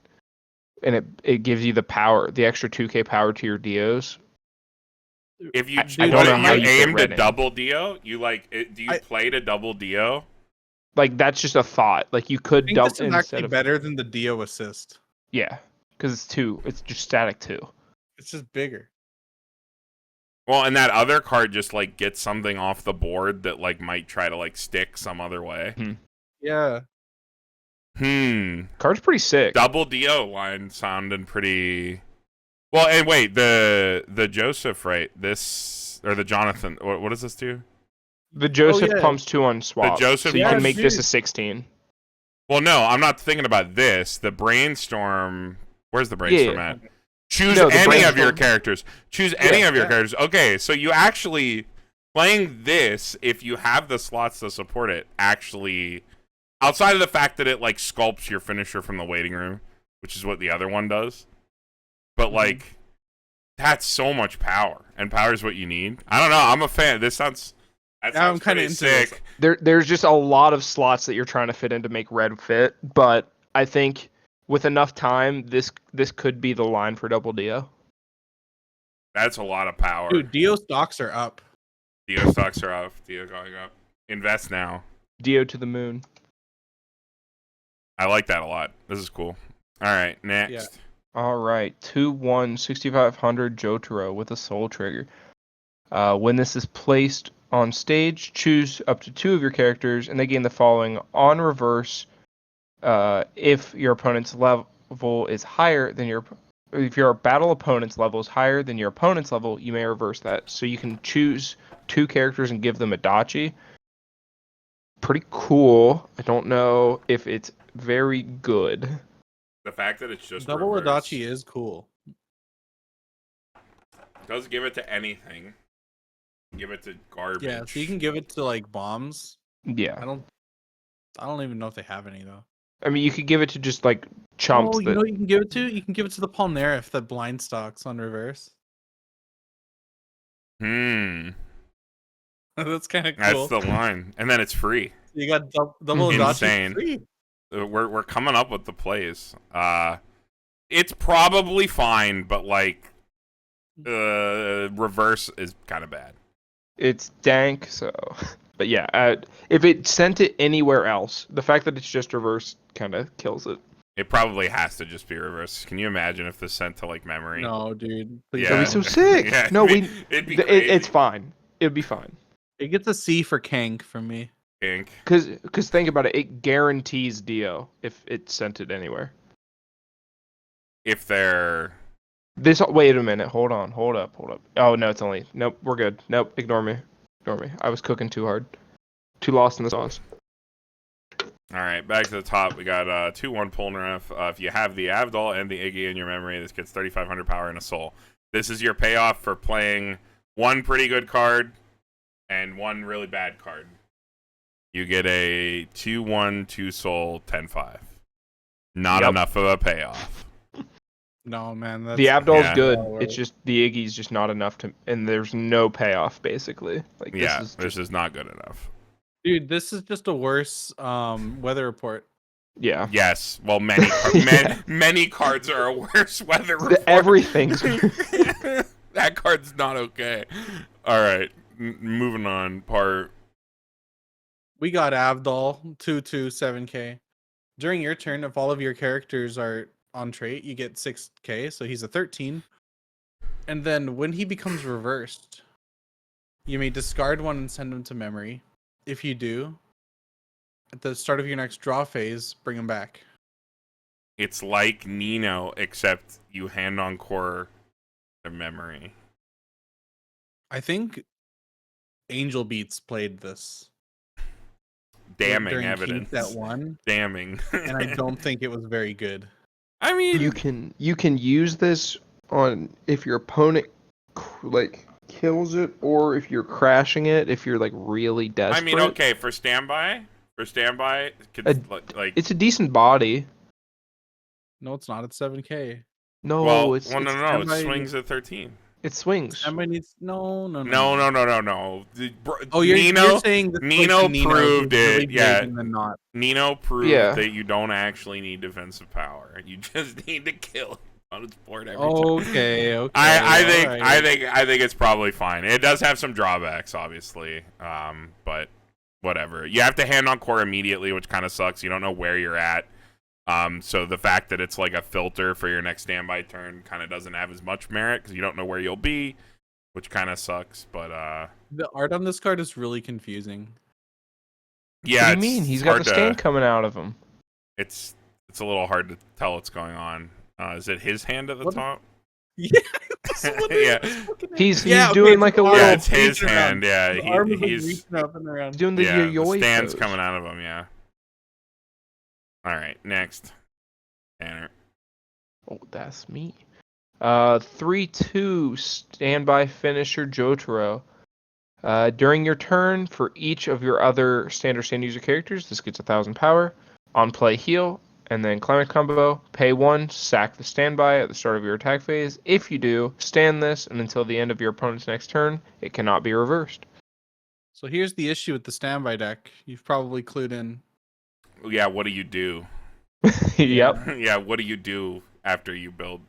and it gives you the power, the extra 2k power to your Dios. If you I don't know how you you fit aim to red in. double Dio, you like do you play to double Dio? Like that's just a thought. Like you could I think double this is instead actually of better than the Dio assist. yeah, because it's 2. It's just static 2. It's just bigger. Well, and that other card just like gets something off the board that like might try to like stick some other way. Yeah. Card's pretty sick. Double Dio line sounding pretty. Well, and wait, the Joseph, right? This or the Jonathan? What does this do? The Joseph yeah. pumps 2 on swap. Joseph so you pumps- can make this dude. a 16. Well, no, I'm not thinking about this. The Brainstorm. Where's the Brainstorm Yeah. at? Choose No, the any of your Brainstorm- characters. Choose any of your yeah. characters. Okay, so you actually playing this, if you have the slots to support it, actually, outside of the fact that it like sculpts your finisher from the waiting room, which is what the other one does, but like that's so much power, and power is what you need. I don't know. I'm a fan. This sounds. That Yeah, I'm sounds kinda pretty into this. sick. There's just a lot of slots that you're trying to fit in to make red fit, but I think with enough time, this could be the line for double Dio. That's a lot of power. Dude, Dio stocks are up. Dio stocks are up. Dio going up. Invest now. Dio to the moon. I like that a lot. This is cool. All right, next. Yeah. All right, 2/1 6500 Jotaro with a soul trigger. When this is placed on stage, choose up to 2 of your characters, and they gain the following on reverse. If your opponent's level is higher than if your battle opponent's level is higher than your opponent's level, you may reverse that. So you can choose 2 characters and give them a dachi. Pretty cool. I don't know if it's very good. The fact that it's just Double reverse Adachi is cool. does give it to anything. Give it to garbage. Yeah, so you can give it to like bombs. Yeah. I don't even know if they have any though. I mean, you could give it to just like chumps Oh, you that. know what you can give it to? You can give it to the Palmera that blind stocks on reverse. That's kind of cool. That's the line, and then it's free. You got double Adachi Insane. free. We're coming up with the plays. It's probably fine, but like, reverse is kind of bad. It's dank, so. But yeah, if it sent it anywhere else, the fact that it's just reverse kind of kills it. It probably has to just be reverse. Can you imagine if this sent to like memory? No, dude. Please Yeah. That'd be don't. so sick. Yeah, No, it'd be crazy. it's fine. It'd be fine. It gets a C for Kank from me. Ink. Because think about it, it guarantees Dio if it sent it anywhere. If they're Wait a minute, hold up. Oh no, it's only we're good. Nope, ignore me. I was cooking too hard. Too lost in the sauce. all right, back to the top. We got 2/1 Polnareff. If you have the Avdol and the Iggy in your memory, this gets 3,500 power and a soul. This is your payoff for playing one pretty good card and one really bad card. You get a 2/1 2 soul 10/5. Not Yep. enough of a payoff. No, man. That's The Abdol's Yeah. good. Oh, It's just the Iggy's just not enough to, and there's no payoff basically. Like Yeah, this is this is not good enough. Dude, this is just a worse weather report. yeah. Yes, well, many cards are a worse weather report. Everything's That card's not okay. All right, moving on. We got Avdol 2/7K. During your turn, if all of your characters are on trait, you get 6K, so he's a 13. And then when he becomes reversed, you may discard one and send him to memory. If you do, at the start of your next draw phase, bring him back. It's like Nino, except you hand on core their memory. I think Angel Beats played this. Damning during evidence. Kings at 1, Damning. and I don't think it was very good. I mean, you can use this on if your opponent like kills it or if you're crashing it if you're like really desperate. I mean, okay, for standby, like It's a decent body. No, it's not. It's 7K. No, well, it's no, it standby- swings at 13. It swings. Somebody needs no. No. Oh, you're Nino saying that Nino proved who's really it. Yeah, big and then not. Nino proved Yeah. that you don't actually need defensive power. You just need to kill on its board every time. Okay. I think it's probably fine. It does have some drawbacks, obviously, but whatever. You have to hand on core immediately, which kind of sucks. You don't know where you're at. So the fact that it's like a filter for your next standby turn kind of doesn't have as much merit because you don't know where you'll be, which kind of sucks. But The art on this card is really confusing. yeah, What do you mean? He's got the stand coming out of him. It's a little hard to tell what's going on. Is it his hand at the top? Yeah. Yeah. He's doing like a little. Yeah, it's his hand. Yeah, His arm is, like, he's reaching up and around. doing the yeah, yo-yo the stand's pose. coming out of him. Yeah. All right, next, Tanner. Oh, that's me. 3/2 standby finisher Jotaro. During your turn, for each of your other standard stand user characters, this gets 1,000 power. On play, heal, and then climate combo. Pay 1, sack the standby at the start of your attack phase. If you do, stand this, and until the end of your opponent's next turn, it cannot be reversed. So here's the issue with the standby deck. You've probably clued in. Yeah, what do you do? Yep. Yeah, what do you do after you build?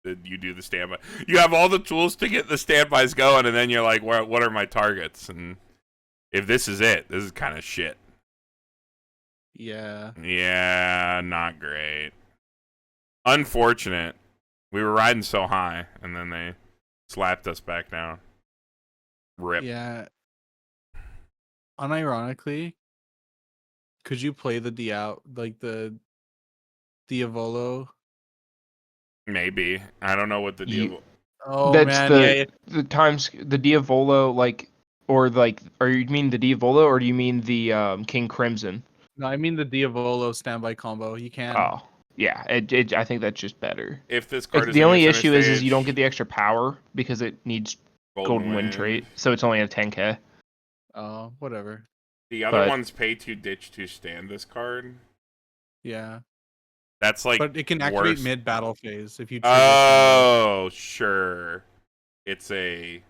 You do the standby. You have all the tools to get the standbys going, and then you're like, what are my targets? And if this is it, this is kind of shit. Yeah. Yeah, not great. Unfortunate. We were riding so high, and then they slapped us back down. Rip. Yeah. Unironically, could you play the Diavolo? Maybe. I don't know what the deal. Oh That's man, the times the Diavolo or you mean the Diavolo or do you mean the King Crimson? No, I mean the Diavolo standby combo. You can. Oh, yeah. I think that's just better. If this card is The in only your issue finish is you don't stage, get the extra power because it needs Golden Wind trait, so it's only a 10k. Oh, whatever. The other but- ones pay to ditch to stand this card. Yeah, That's like but it can activate worse. mid battle phase if you. Trigger Oh, sure. It's a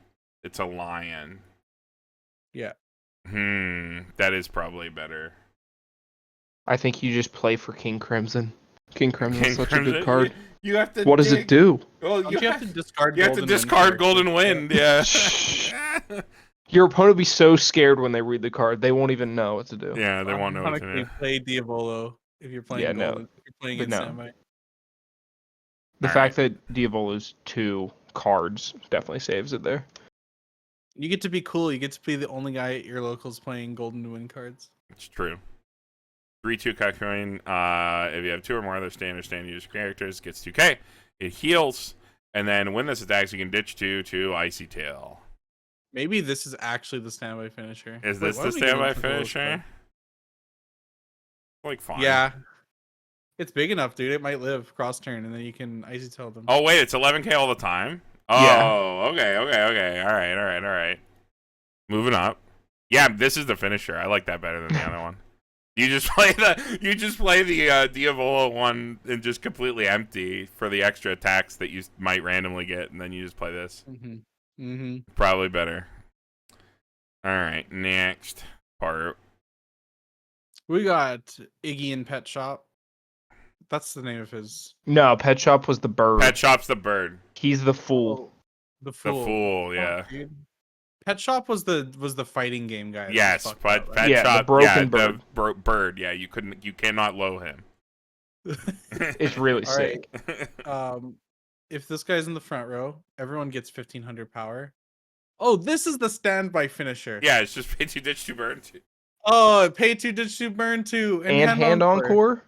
lion. Yeah. That is probably better. I think you just play for King Crimson. King Crimson is such a Crimson, good card. You have to. What does it do? Well, Don't you have to discard. You have to discard Golden Wind. Yeah. Your opponent will be so scared when they read the card, they won't even know what to do. Yeah, they won't know what to Ironically, do. play Diavolo if you're playing. Yeah, no. Golden, if you're playing But in no. standby. The All fact that Diavolo's 2 cards definitely saves it there. You get to be cool. You get to be the only guy at your locals playing Golden Wind cards. It's true. 3/2 Kakuin. If you have 2 or more other standard user characters, gets 2k. It heals, and then when this attacks, you can ditch to Icy Tail. Maybe this is actually the standby finisher. Is Wait, this why the are we getting standby into those finisher? cards? Like fine. Yeah. It's big enough, dude. It might live cross turn, and then you can Icy Tail them. Oh wait, it's 11k all the time. Oh, Yeah. okay. All right. Moving up. Yeah, this is the finisher. I like that better than the other one. You just play the Diavolo one and just completely empty for the extra attacks that you might randomly get, and then you just play this. Probably better. All right, next part. We got Iggy in Pet Shop. That's the name of his. No, Pet Shop was the bird. Pet Shop's the bird. He's the fool. The The fool. fool, yeah. Oh, dude. Pet Shop was the fighting game guy. that was Yes, fucked but up, Pet Yeah, the Shop, broken the bird. Yeah, you cannot low him. It's really All right. sick. If this guy's in the front row, everyone gets 1500 power. Oh, this is the standby finisher. Yeah, it's just pay 2 ditch 2 burn 2. Oh, pay 2 ditch 2 burn 2 And hand on core?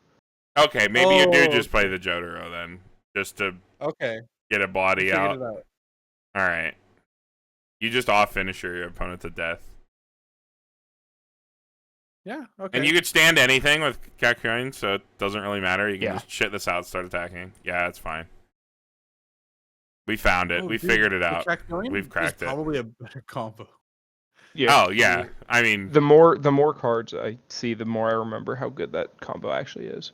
Okay, maybe you do just play okay. the Jotaro then, just to Okay. get a body Figured out. it out. All right, you just off finisher your opponent to death, Yeah. Okay. and you could stand anything with Kakuin, so it doesn't really matter. You can Yeah. just shit this out, start attacking. Yeah, that's fine. We found it. Oh, We dude, figured it the out. Kakuin We've is cracked it. Probably a better combo. Yeah. Oh yeah, I mean, The more cards I see, the more I remember how good that combo actually is.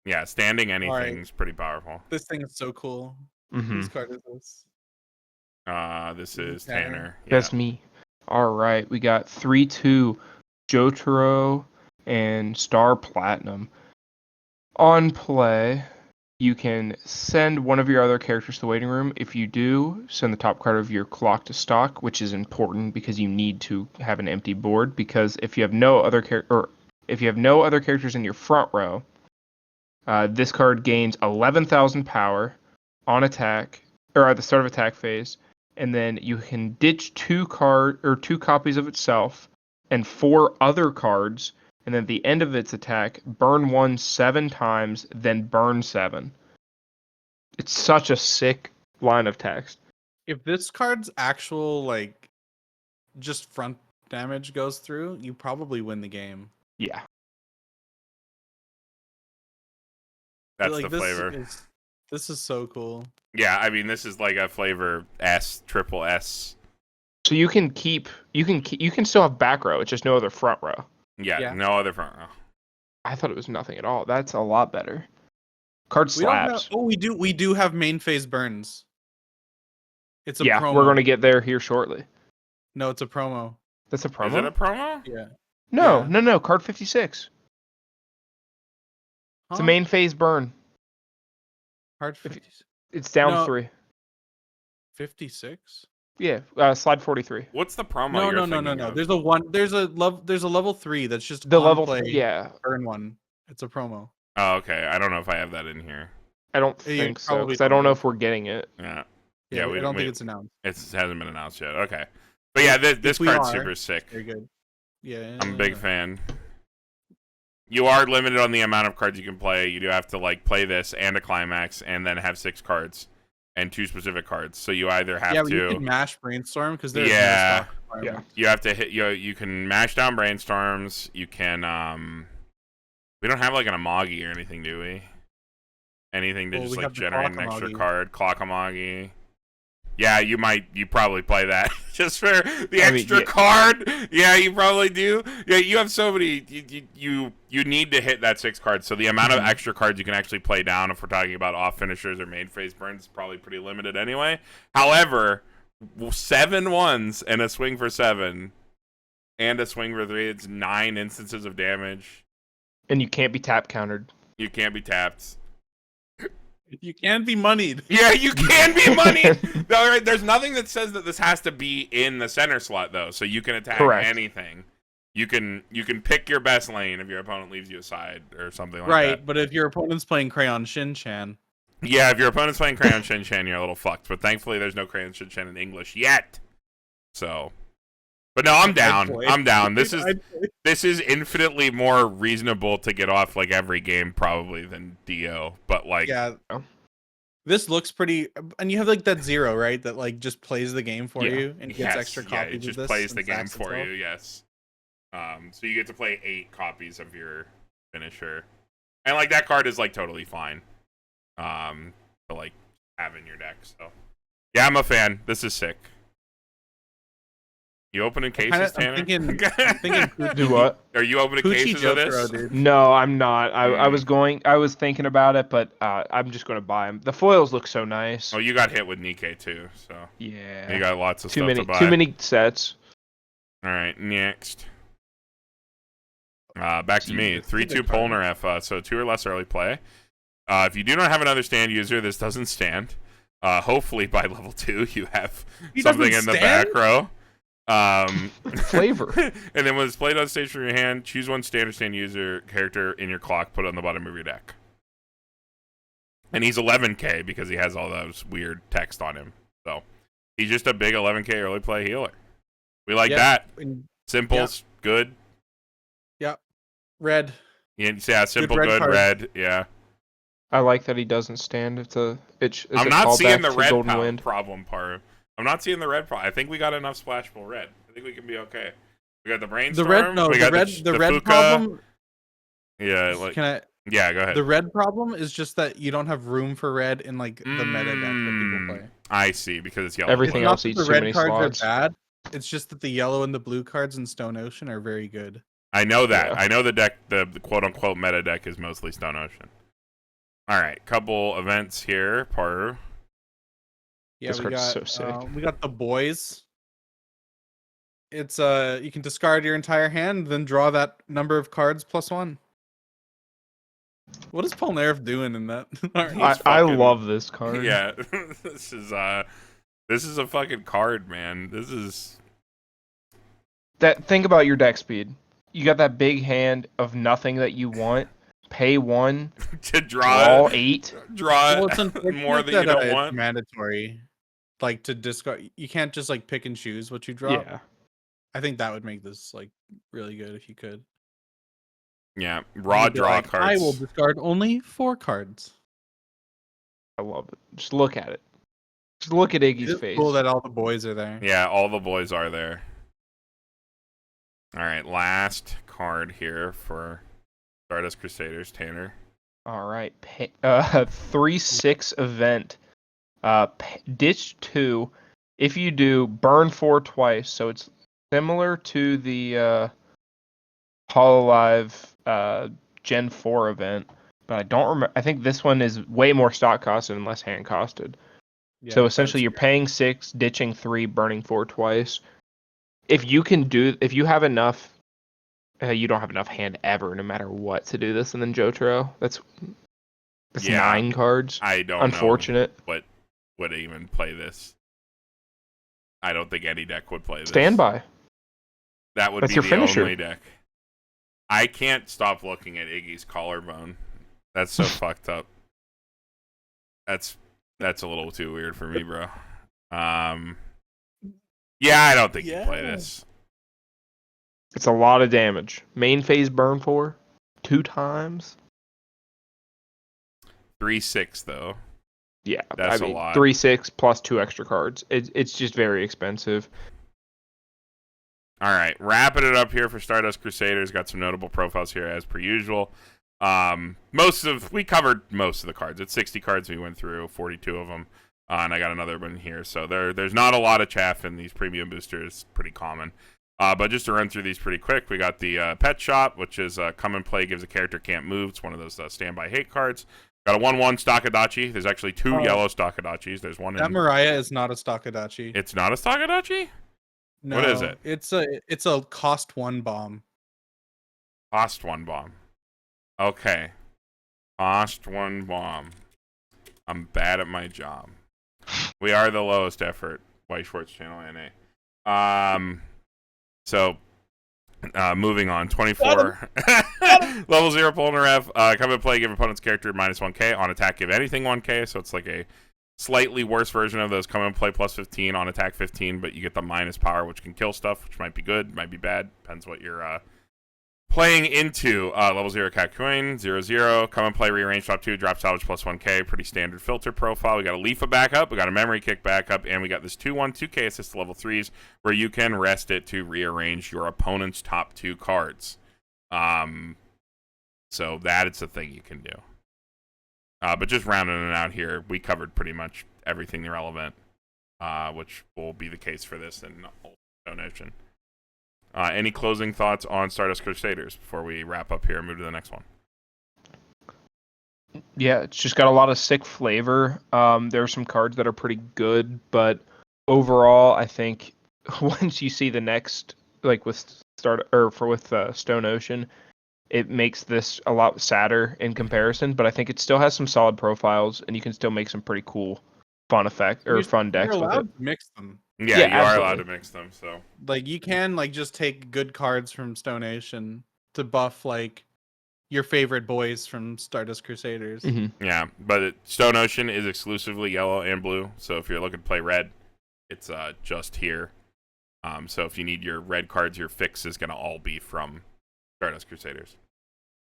yeah, standing anything right. is pretty powerful. This thing is so cool. Mm-hmm. Whose card is this? This is Tanner. Tanner. Yeah. That's me. All right, we got 3-2 Jotaro and Star Platinum. On play, you can send one of your other characters to the waiting room. If you do, send the top card of your clock to stock, which is important because you need to have an empty board. Because if you have no other characters in your front row, this card gains 11,000 power on attack or at the start of attack phase, and then you can ditch two copies of itself and 4 other cards, and then at the end of its attack, burn 1 7 times, then burn 7. It's such a sick line of text. If this card's actual like just front damage goes through, you probably win the game. Yeah. That's Like, the flavor. This is so cool. Yeah, I mean, this is like a flavor triple S. So you can still have back row. It's just no other front row. Yeah, no other front row. I thought it was nothing at all. That's a lot better. Card slaps. We do have main phase burns. It's a promo. We're going to get there here shortly. No, it's a promo. That's a promo? Is it a promo? Yeah. No. Card 56. It's a main phase burn. Card 56. It's down 3. 56? Yeah, slide 43. What's the promo? No. There's a level 3 that's just the level play, burn one. It's a promo. Oh, okay. I don't know if I have that in here. I don't think so, because I don't know if we're getting it. Yeah. I don't think it's announced. It hasn't been announced yet. Okay. But yeah, this card's super sick. Very good. Yeah. I'm a big fan. You are limited on the amount of cards you can play. You do have to like play this and a climax, and then have 6 cards and 2 specific cards. So you either have to. You can mash brainstorm because there's You have to hit. You can mash down brainstorms. You can. We don't have like an Amagi or anything, do we? Anything to just like generate an extra card. Clock Amagi. Yeah, you probably play that just for the extra card. Yeah, you probably do. Yeah, you have so many. You need to hit that 6 cards. So the amount of extra cards you can actually play down, if we're talking about off finishers or main phase burns, is probably pretty limited anyway. However, 7 ones and a swing for 7, and a swing for 3. It's 9 instances of damage. And you can't be tap countered. You can't be tapped. You can be moneyed. Yeah, you can be moneyed. There's nothing that says that this has to be in the center slot, though, so you can attack anything. You can pick your best lane if your opponent leaves you aside or something like that. Right, but if your opponent's playing Crayon Shin-Chan. Yeah, if your opponent's playing Crayon Shin-Chan, you're a little fucked. But thankfully, there's no Crayon Shin-Chan in English yet. So, but no, I'm down. I'm down. This is infinitely more reasonable to get off like every game probably than Dio. But like, this looks pretty. And you have like that 0, right? That like just plays the game for you and gets extra copies. Yeah, it just plays the game for you. Yes. So you get to play 8 copies of your finisher, and like that card is like totally fine. To like have in your deck. So yeah, I'm a fan. This is sick. You opening cases, Tanner? I'm thinking do what? Are you opening cases of this? Dude. No, I'm not. I was thinking about it, but I'm just going to buy them. The foils look so nice. Oh, you got hit with Nikkei too, so yeah. You got lots of stuff to buy. Too many sets. All right, next. Back to me. 3-2 Polnar F. So 2 or less early play. If you do not have another stand user, this doesn't stand. Hopefully by level 2 you have something in the back row. Flavor. And then when it's played on stage from your hand, choose one standard stand user character in your clock, put it on the bottom of your deck. And he's 11k because he has all those weird text on him. So he's just a big 11k early play healer. We like that. Simple, good. Yep. Red. Yeah, simple, good, red. Yeah. I like that he doesn't stand. I'm not seeing the red problem, Paru. I'm not seeing the red problem. I think we got enough splashable red. I think we can be okay. We got the brainstorm. The red problem. Yeah, like. Yeah, go ahead. The red problem is just that you don't have room for red in like the meta deck that people play. I see, because it's yellow. Everything else eats too many slots. The red cards are bad. It's just that the yellow and the blue cards in Stone Ocean are very good. I know that. Yeah. I know the deck, the quote-unquote meta deck is mostly Stone Ocean. All right, couple events here, Paru. Yeah, This we card's got so sick. we got the boys. It's you can discard your entire hand, then draw that number of cards +1. What is Polnareff doing in that? He's I fucking- love this card. Yeah, this is a fucking card, man. This is Think about your deck speed. You got that big hand of nothing that you want. Pay 1, to draw 8. draw Well, it's unfortunate more than you don't it's want. mandatory. Like to discard, you can't just like pick and choose what you drop. Yeah. I think that would make this like really good if you could. Yeah, raw You'd be draw like, cards. I will discard only 4 cards. I love it. Just look at it. Just look at Iggy's It's face. cool that all the boys are there. Yeah, all the boys are there. All right, last card here for Stardust Crusaders, Tanner. All right. 3/6 event. Ditch 2. If you do, burn 4 twice. So it's similar to the Hololive Gen 4 event. But I don't remember. I think this one is way more stock costed and less hand costed. Yeah, So that's essentially, you're true. paying 6, ditching 3, burning 4 twice. If you have enough, you don't have enough hand ever, no matter what, to do this. And then Jotaro, that's Yeah, 9 cards. I don't Unfortunate. know what would even play this. I don't think any deck would play this. Standby. That would That's be your the finisher. only deck. I can't stop looking at Iggy's collarbone. That's so fucked up. That's a little too weird for me, bro. Yeah, I don't think you play this. It's a lot of damage. Main phase burn 4, 2 times. 3/6 though. Yeah, That's I mean, a lot. 3/6 plus 2 extra cards. It's just very expensive. All right, wrapping it up here for Stardust Crusaders. Got some notable profiles here as per usual. We covered most of the cards. It's 60 cards. We went through 42 of them, and I got another one here. So there's not a lot of chaff in these premium boosters. Pretty common. But just to run through these pretty quick, we got the Pet Shop, which is come and play, gives a character can't move. It's one of those standby hate cards. Got a 1/1 Stockadachi. There's actually 2 yellow Stockadachis. There's one That in... Mariah is not a Stockadachi. It's not a Stockadachi? No, What is it? It's a cost 1 bomb. Cost 1 bomb. Okay. Cost 1 bomb. I'm bad at my job. We are the lowest effort Weiss Schwarz channel NA. So moving on. 24 level 0 Polnareff. Come and play, give opponent's character -1k. On attack, give anything 1k. So it's like a slightly worse version of those come and play +15 on attack 15, but you get the minus power, which can kill stuff, which might be good, might be bad, depends what you're playing into. Level 0 Kakyoin, 0/0. Come and play, rearrange top 2, drop salvage +1k. Pretty standard filter profile. We got a Leafa backup, we got a memory kick backup, and we got this 2/1 2k assist to level 3s where you can rest it to rearrange your opponent's top 2 cards. So that is a thing you can do. But just rounding it out here, we covered pretty much everything relevant, which will be the case for this and donation. Any closing thoughts on Stardust Crusaders before we wrap up here and move to the next one? Yeah, it's just got a lot of sick flavor. There are some cards that are pretty good, but overall, I think once you see the next, like with Stone Ocean, it makes this a lot sadder in comparison. But I think it still has some solid profiles, and you can still make some pretty cool, fun decks You're with it. allowed to mix them. Yeah, Yeah, you are allowed absolutely. to mix them. So Like you can like just take good cards from Stone Ocean to buff like your favorite boys from Stardust Crusaders. Mm-hmm. yeah, but Stone Ocean is exclusively yellow and blue. So if you're looking to play red, it's just here. So if you need your red cards, your fix is going to all be from Stardust Crusaders.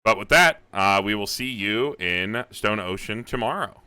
But with that, we will see you in Stone Ocean tomorrow.